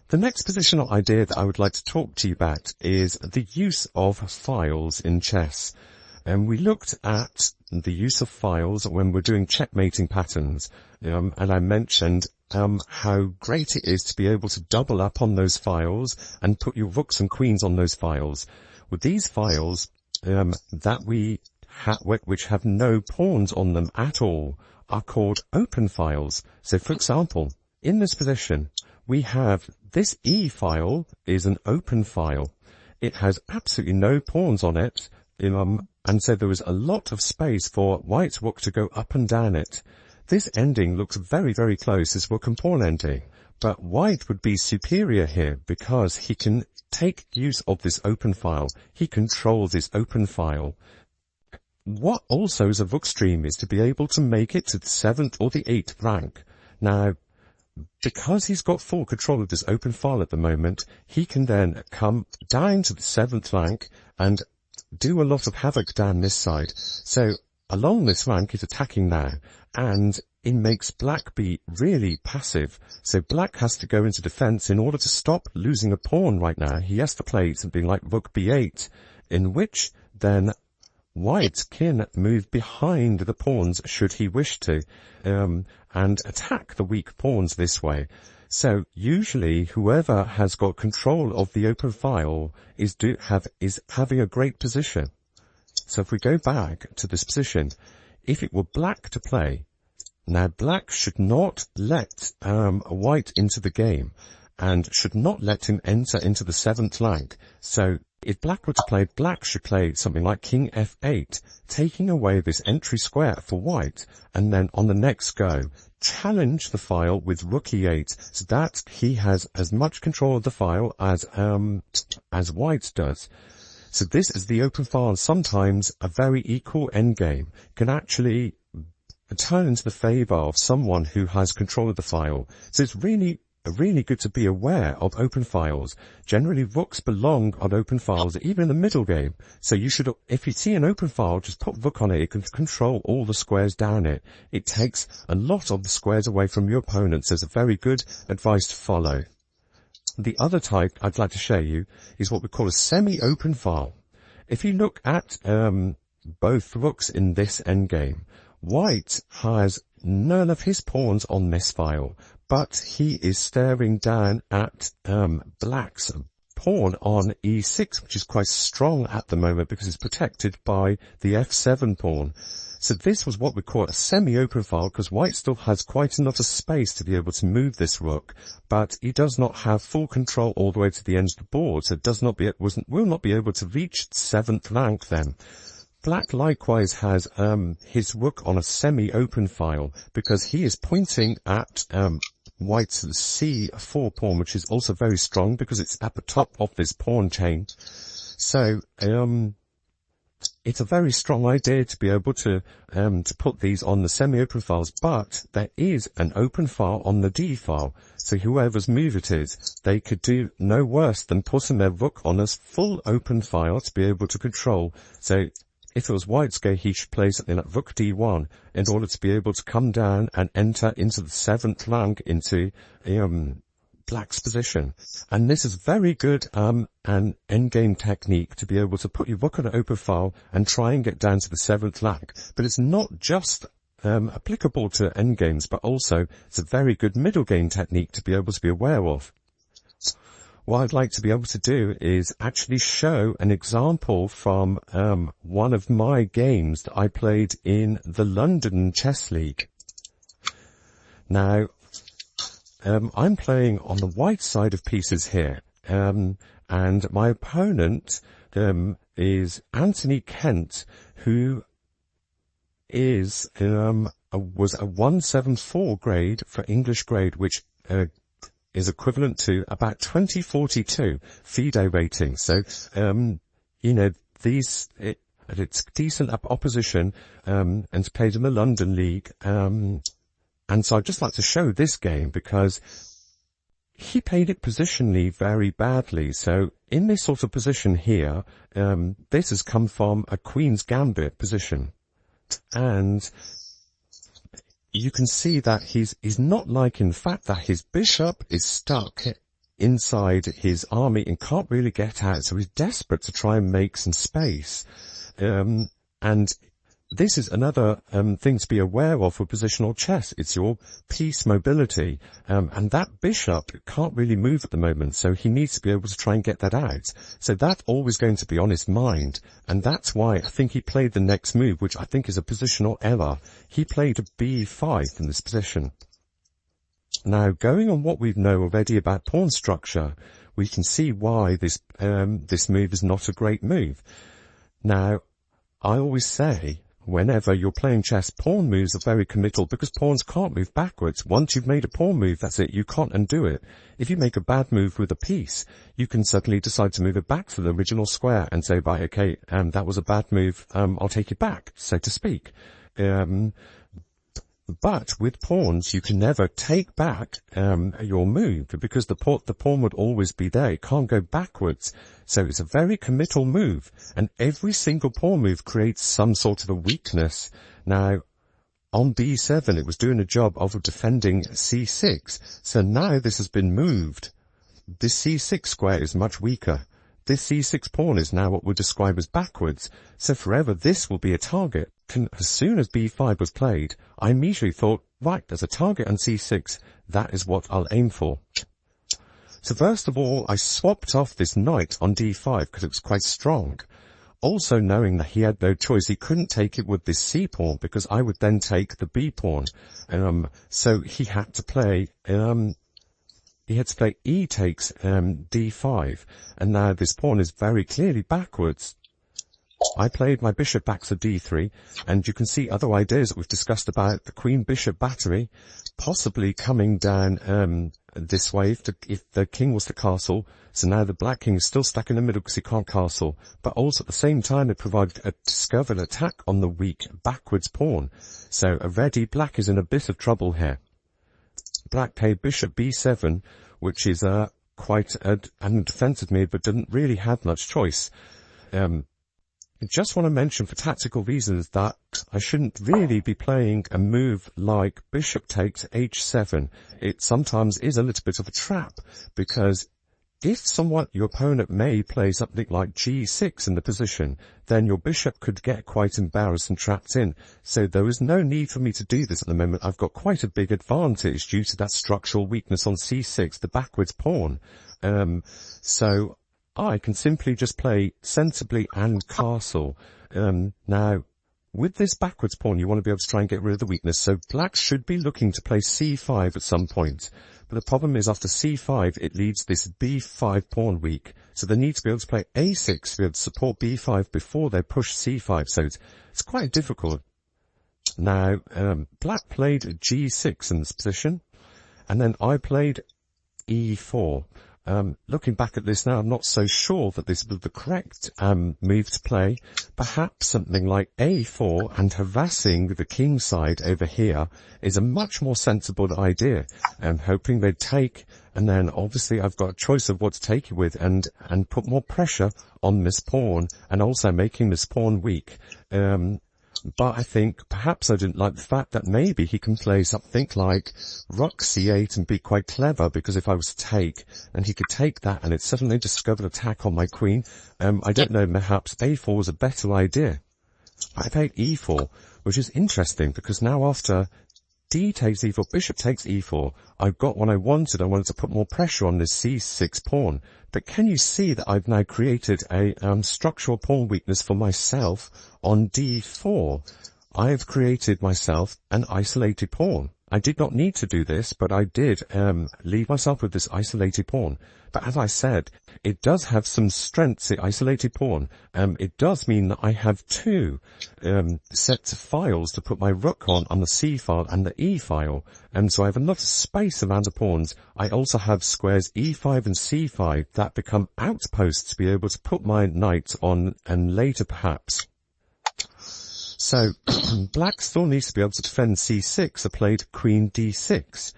The next positional idea that I would like to talk to you about is the use of files in chess. And we looked at the use of files when we're doing checkmating patterns, and I mentioned how great it is to be able to double up on those files and put your rooks and queens on those files. With these files which have no pawns on them at all are called open files. So for example, in this position, we have this E file is an open file. It has absolutely no pawns on it, and so there is a lot of space for white's rook to go up and down it. This ending looks very, very close, this rook and pawn ending, but white would be superior here because he can take use of this open file. He controls this open file. What also is a rook's dream is to be able to make it to the 7th or the 8th rank. Now, because he's got full control of this open file at the moment, he can then come down to the 7th rank and do a lot of havoc down this side. So along this rank he's attacking now, and it makes black be really passive. So black has to go into defense in order to stop losing a pawn right now. He has to play something like rook b8, in which then white can move behind the pawns should he wish to, and attack the weak pawns this way. So usually whoever has got control of the open file is having a great position. So if we go back to this position, if it were black to play, now black should not let white into the game and should not let him enter into the 7th rank. So if black were to play, black should play something like king f8, taking away this entry square for white, and then on the next go, challenge the file with rook e8, so that he has as much control of the file as white does. So this is the open file. Sometimes a very equal endgame can actually turn into the favour of someone who has control of the file. So it's really good to be aware of open files. Generally, rooks belong on open files, even in the middle game. So you should, if you see an open file, just put rook on it. It can control all the squares down it. It takes a lot of the squares away from your opponents. So it's a very good advice to follow. The other type I'd like to show you is what we call a semi-open file. If you look at both rooks in this endgame, white has none of his pawns on this file, but he is staring down at black's pawn on e6, which is quite strong at the moment because it's protected by the f7 pawn. So this was what we call a semi-open file, because white still has quite a lot of space to be able to move this rook, but he does not have full control all the way to the end of the board, so will not be able to reach 7th rank then. Black likewise has his rook on a semi-open file because he is pointing at white's c4 pawn, which is also very strong because it's at the top of this pawn chain. So it's a very strong idea to be able to put these on the semi-open files, but there is an open file on the D file. So whoever's move it is, they could do no worse than putting their rook on a full open file to be able to control. So if it was white's go, he should play something like rook d1 in order to be able to come down and enter into the 7th rank into black's position. And this is very good an endgame technique to be able to put your rook on an open file and try and get down to the 7th rank. But it's not just applicable to endgames, but also it's a very good middle game technique to be able to be aware of. What I'd like to be able to do is actually show an example from one of my games that I played in the London Chess League. Now, I'm playing on the white side of pieces here, and my opponent is Anthony Kent, who is was a 174 grade for English grade, which is equivalent to about 2042 FIDE rating. So, it's decent opposition, and it's played in the London League. And so I'd just like to show this game because he played it positionally very badly. So in this sort of position here, this has come from a Queen's Gambit position. And you can see that he's not liking the fact that his bishop is stuck inside his army and can't really get out, so he's desperate to try and make some space. And this is another thing to be aware of with positional chess. It's your piece mobility. And that bishop can't really move at the moment, so he needs to be able to try and get that out. So that's always going to be on his mind. And that's why I think he played the next move, which I think is a positional error. He played a b5 in this position. Now, going on what we know already about pawn structure, we can see why this move is not a great move. Now, I always say, whenever you're playing chess, pawn moves are very committal because pawns can't move backwards. Once you've made a pawn move, that's it. You can't undo it. If you make a bad move with a piece, you can suddenly decide to move it back to the original square and say, right, okay, that was a bad move. I'll take it back, so to speak. But with pawns, you can never take back your move because the pawn would always be there. It can't go backwards. So it's a very committal move, and every single pawn move creates some sort of a weakness. Now, on b7, it was doing a job of defending c6. So now this has been moved. This c6 square is much weaker. This c6 pawn is now what we describe as backwards. So forever, this will be a target. As soon as b5 was played, I immediately thought, right, there's a target on c6. That is what I'll aim for. So first of all, I swapped off this knight on d5 because it was quite strong. Also knowing that he had no choice, he couldn't take it with this c pawn because I would then take the b pawn. So he had to play, e takes d5, and now this pawn is very clearly backwards. I played my bishop back to d3, and you can see other ideas that we've discussed about the queen-bishop battery, possibly coming down this way if the king was to castle. So now the black king is still stuck in the middle because he can't castle, but also at the same time it provided a discovered attack on the weak backwards pawn. So already black is in a bit of trouble here. Black played bishop b7, which is quite an defensive move, but didn't really have much choice. I just want to mention for tactical reasons that I shouldn't really be playing a move like bishop takes h7. It sometimes is a little bit of a trap, because if your opponent may play something like g6 in the position, then your bishop could get quite embarrassed and trapped in. So there is no need for me to do this at the moment. I've got quite a big advantage due to that structural weakness on c6, the backwards pawn. So I can simply just play sensibly and castle. Now, with this backwards pawn, you want to be able to try and get rid of the weakness. So black should be looking to play c5 at some point. But the problem is after c5, it leaves this b5 pawn weak. So they need to be able to play a6 to be able to support b5 before they push c5. So it's quite difficult. Now, black played g6 in this position, and then I played e4. Looking back at this now, I'm not so sure that this was the correct move to play. Perhaps something like a4 and harassing the king side over here is a much more sensible idea. I'm hoping they'd take, and then obviously I've got a choice of what to take it with and put more pressure on this pawn and also making this pawn weak. But I think perhaps I didn't like the fact that maybe he can play something like rook c8 and be quite clever, because if I was to take, and he could take that and it suddenly discovered attack on my queen, I don't know, perhaps a4 was a better idea. I played e4, which is interesting because now after d takes e4, bishop takes e4, I've got what I wanted. I wanted to put more pressure on this c6 pawn. But can you see that I've now created a structural pawn weakness for myself on d4? I have created myself an isolated pawn. I did not need to do this, but I did leave myself with this isolated pawn. But as I said, it does have some strengths, the isolated pawn. It does mean that I have two sets of files to put my rook on the c file and the e file. And so I have a lot of space around the pawns. I also have squares e5 and c5 that become outposts to be able to put my knight on, and later perhaps. So, black still needs to be able to defend c6. I played queen d6.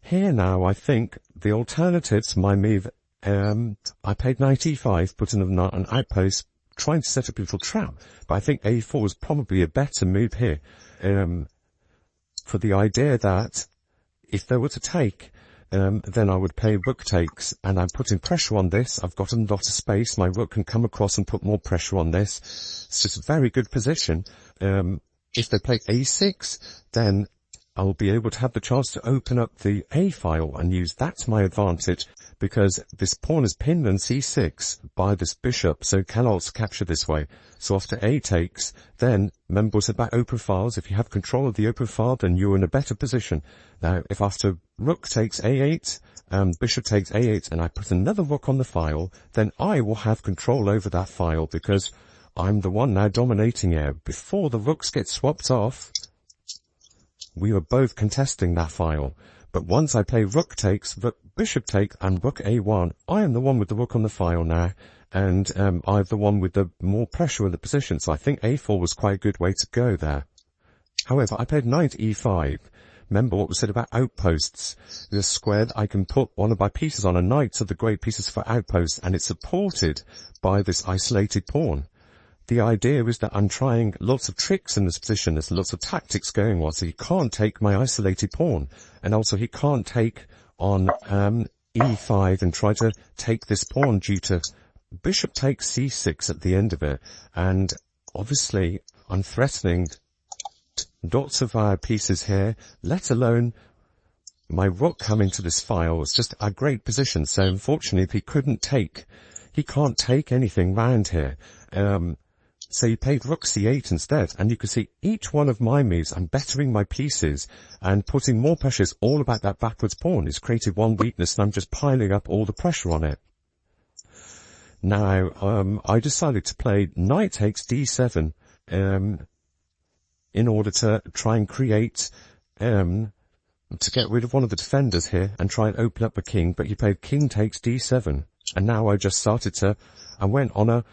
Here now, I think the alternatives to my move, I played knight e5, putting an outpost, trying to set up a little trap. But I think a4 is probably a better move here, for the idea that if they were to take, then I would play rook takes, and I'm putting pressure on this. I've got a lot of space. My rook can come across and put more pressure on this. It's just a very good position. If they play a6, then I'll be able to have the chance to open up the a file and use that to my advantage, because this pawn is pinned on c6 by this bishop, so can also capture this way. So after a takes, then remember it's about open files. If you have control of the open file, then you're in a better position. Now, if after rook takes a8, bishop takes a8, and I put another rook on the file, then I will have control over that file, because I'm the one now dominating it. Before the rooks get swapped off, we were both contesting that file. But once I play rook takes, bishop take, and rook a1, I am the one with the rook on the file now, and I'm the one with the more pressure in the position. So I think a4 was quite a good way to go there. However, I played knight e5. Remember what was said about outposts. The square, I can put one of my pieces on. A knights are the great pieces for outposts, and it's supported by this isolated pawn. The idea is that I'm trying lots of tricks in this position. There's lots of tactics going on, so he can't take my isolated pawn. And also he can't take on e5 and try to take this pawn due to bishop takes c6 at the end of it. And obviously I'm threatening lots of our pieces here, let alone my rook coming to this file. It's just a great position. So unfortunately he can't take anything round here. So he played rook c8 instead, and you can see each one of my moves, I'm bettering my pieces and putting more pressure. It's all about that backwards pawn. It's created one weakness, and I'm just piling up all the pressure on it. Now, I decided to play knight takes d7 in order to try and create, to get rid of one of the defenders here and try and open up the king, but he played king takes d7. And now I went on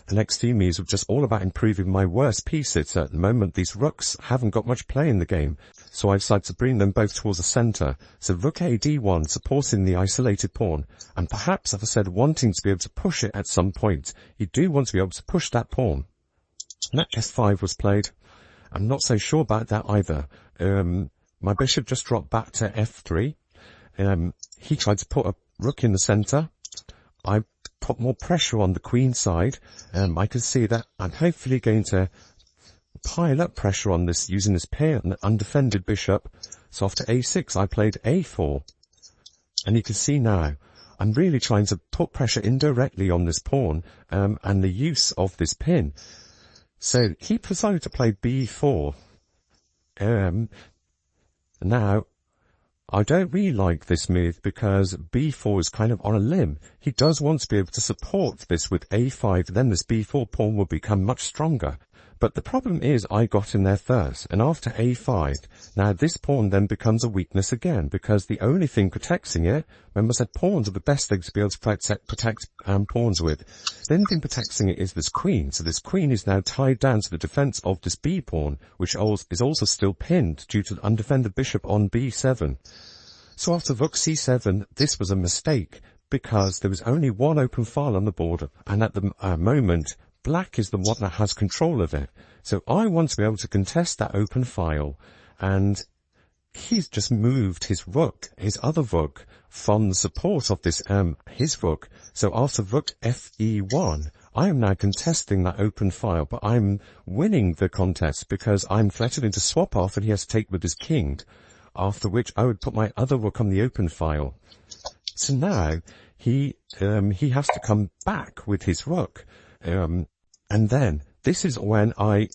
the next few moves were just all about improving my worst pieces. At the moment, these rooks haven't got much play in the game, so I decided to bring them both towards the centre. So rook a d1, supporting the isolated pawn, and perhaps, as I said, wanting to be able to push it at some point. You do want to be able to push that pawn. Knight f5 was played. I'm not so sure about that either. My bishop just dropped back to f3. He tried to put a rook in the centre. I put more pressure on the queen side. I can see that I'm hopefully going to pile up pressure on this using this pair and the undefended bishop. So after a6, I played a4. And you can see now, I'm really trying to put pressure indirectly on this pawn, and the use of this pin. So he decided to play b4. Now, I don't really like this move because b4 is kind of on a limb. He does want to be able to support this with a5, then this b4 pawn will become much stronger. But the problem is I got in there first, and after a5, now this pawn then becomes a weakness again, because the only thing protecting it, remember I said pawns are the best things to be able to protect pawns with. The only thing protecting it is this queen, so this queen is now tied down to the defense of this b pawn, which is also still pinned due to the undefended bishop on b7. So after rook c7, this was a mistake, because there was only one open file on the board, and at the moment, black is the one that has control of it. So I want to be able to contest that open file, and he's just moved his rook, his other rook, from the support of this, his rook. So after rook fe1, I am now contesting that open file, but I'm winning the contest because I'm threatening to swap off and he has to take with his king, after which I would put my other rook on the open file. So now he has to come back with his rook. And then, this is when I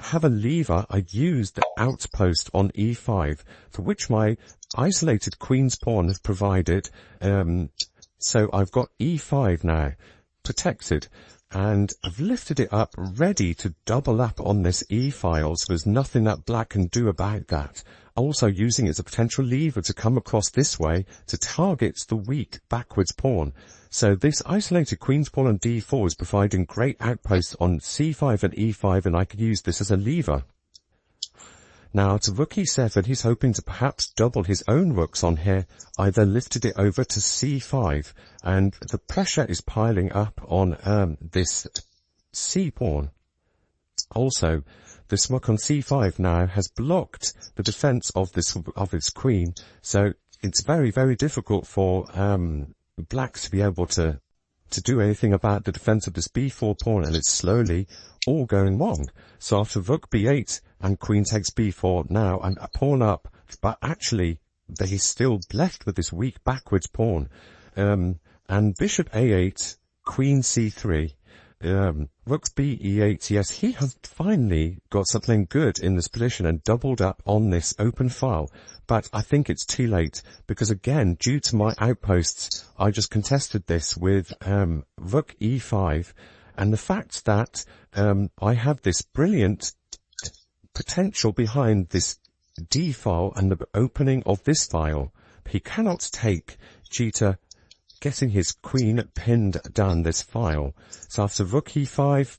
have a lever. I use the outpost on e5, for which my isolated queen's pawn has provided. So I've got e5 now, protected, and I've lifted it up, ready to double up on this e file, so there's nothing that black can do about that. Also using it as a potential lever to come across this way to target the weak backwards pawn. So this isolated queen's pawn on d4 is providing great outposts on c5 and e5, and I could use this as a lever. Now to rook e7, he's hoping to perhaps double his own rooks on here. I then lifted it over to c5, and the pressure is piling up on this c pawn. Also, this rook on c5 now has blocked the defense of this queen, so it's very, very difficult for black to be able to do anything about the defense of this b4 pawn, and it's slowly all going wrong. So after rook b8 and queen takes b4 now, and a pawn up, but actually he's still left with this weak backwards pawn. And bishop a8, queen c3, rook b e8, yes, he has finally got something good in this position and doubled up on this open file. But I think it's too late, because again, due to my outposts, I just contested this with rook e5, and the fact that I have this brilliant potential behind this d file and the opening of this file, he cannot take due to getting his queen pinned down this file. So after rook e5,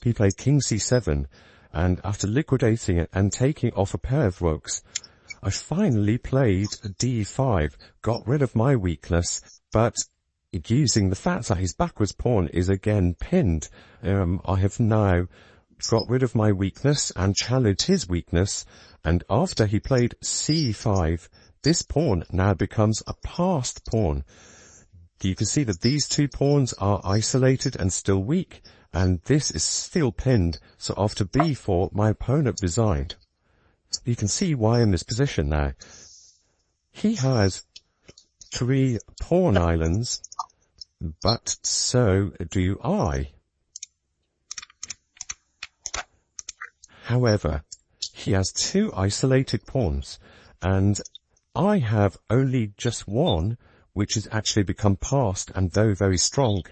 he played king c7, and after liquidating it and taking off a pair of rooks, I finally played d5, got rid of my weakness, but using the fact that his backwards pawn is again pinned, I have now got rid of my weakness and challenged his weakness, and after he played c5, this pawn now becomes a passed pawn. You can see that these two pawns are isolated and still weak, and this is still pinned, so after b4, my opponent resigned. You can see why in this position now. He has 3 pawn islands, but so do I. However, he has 2 isolated pawns, and I have only just one, which has actually become passed and very, very strong.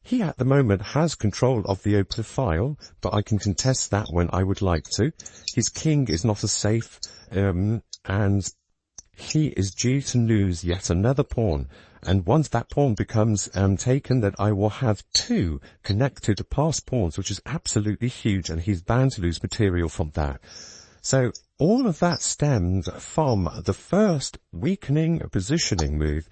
He at the moment has control of the open file, but I can contest that when I would like to. His king is not as safe, and he is due to lose yet another pawn. And once that pawn becomes taken, then I will have 2 connected passed pawns, which is absolutely huge, and he's bound to lose material from that. So all of that stems from the first weakening positioning move,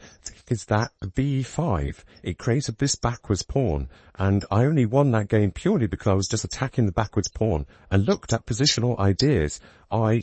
is that b5. It created this backwards pawn, and I only won that game purely because I was just attacking the backwards pawn and looked at positional ideas. I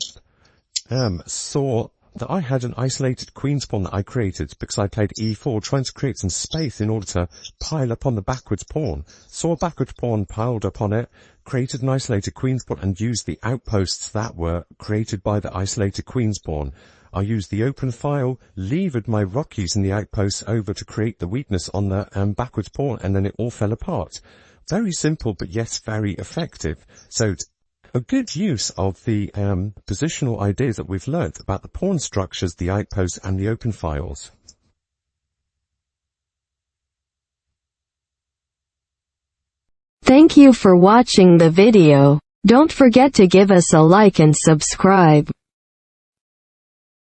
saw that I had an isolated queen's pawn that I created because I played e4, trying to create some space in order to pile up on the backwards pawn. Saw a backwards pawn piled up on it, created an isolated queen's pawn, and used the outposts that were created by the isolated queen's pawn. I used the open file, levered my rookies in the outposts over to create the weakness on the backwards pawn, and then it all fell apart. Very simple, but yes, very effective. So a good use of the positional ideas that we've learnt about the pawn structures, the outposts, and the open files. Thank you for watching the video. Don't forget to give us a like and subscribe.